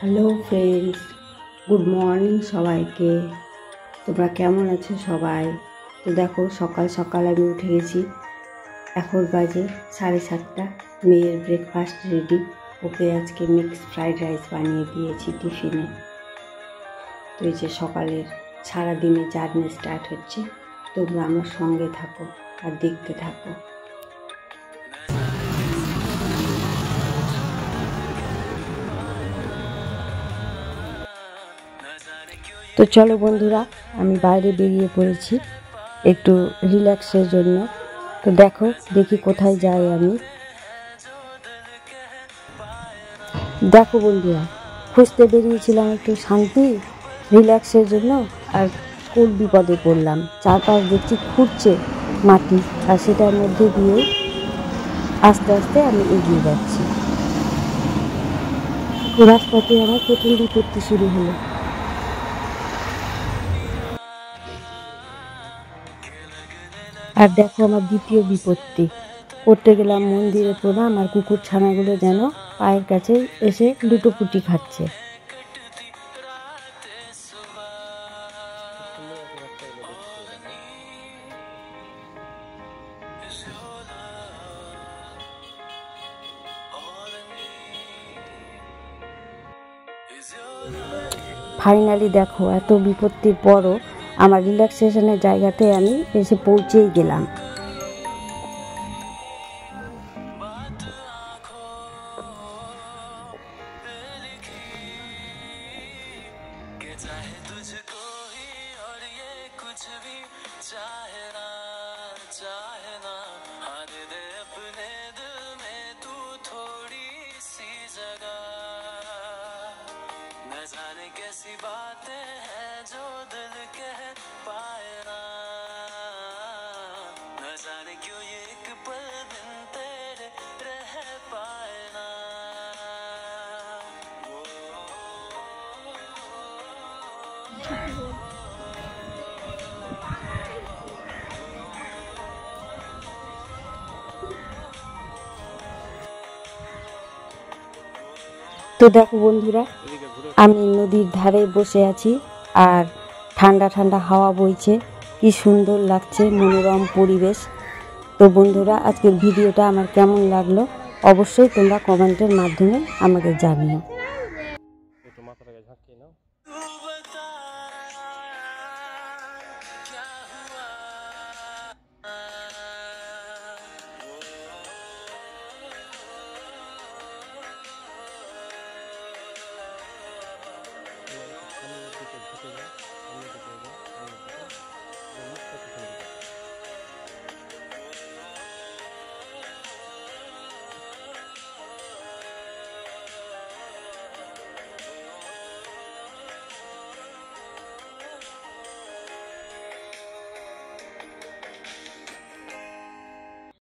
Hello friends, good morning সবাইকে। তোমরা কেমন আছো সবাই? তো দেখো, সকাল সকাল আমি উঠে গেছি। এখন বাজে 7:30। মেয়ের ব্রেকফাস্ট রেডি। ওকে আজকে মিক্সড ফ্রাইড রাইস বানিয়ে দিয়েছি টিফিনে। তো এই যে সকালের সারাদিনে জার্নি স্টার্ট হচ্ছে। তোমরা আমার সঙ্গে থাকো আর দেখতে থাকো। তো চলো বন্ধুরা, আমি বাইরে বেরিয়ে পড়েছি একটু রিল্যাক্সের জন্য। তো দেখি কোথায় যাই আমি। দেখো বন্ধুরা, খুঁজতে বেরিয়েছিলাম একটু শান্তি রিল্যাক্সের জন্য, আর কোন বিপদে পড়লাম। চারপাশ দেখছি খুঁড়ছে মাটি, আর সেটার মধ্যে দিয়ে আস্তে আস্তে আমি এগিয়ে যাচ্ছি। রাজপথে আমার প্রথম বিপত্তি শুরু হলো। আর দেখো আমার দ্বিতীয় বিপত্তি। করতে গেলাম মন্দিরে প্রণাম, আর কুকুর ছানাগুলো যেন পায়ের কাছে এসে লুটোপুটি খাচ্ছে। ফাইনালি দেখো, এত বিপত্তির পরও আমার রিল্যাক্সেশনের জায়গাতে আমি এসে পৌঁছেই গেলাম। कैसी बातें हैं जो दिल कह पाए ना, न जाने क्यों ये एक पल बिन तेरे रह पाए ना। তো দেখো বন্ধুরা, আমি নদীর ধারে বসে আছি, আর ঠান্ডা ঠান্ডা হাওয়া বইছে। কি সুন্দর লাগছে, মনোরম পরিবেশ। তো বন্ধুরা, আজকের ভিডিওটা আমার কেমন লাগলো অবশ্যই তোমরা কমেন্টের মাধ্যমে আমাকে জানিও।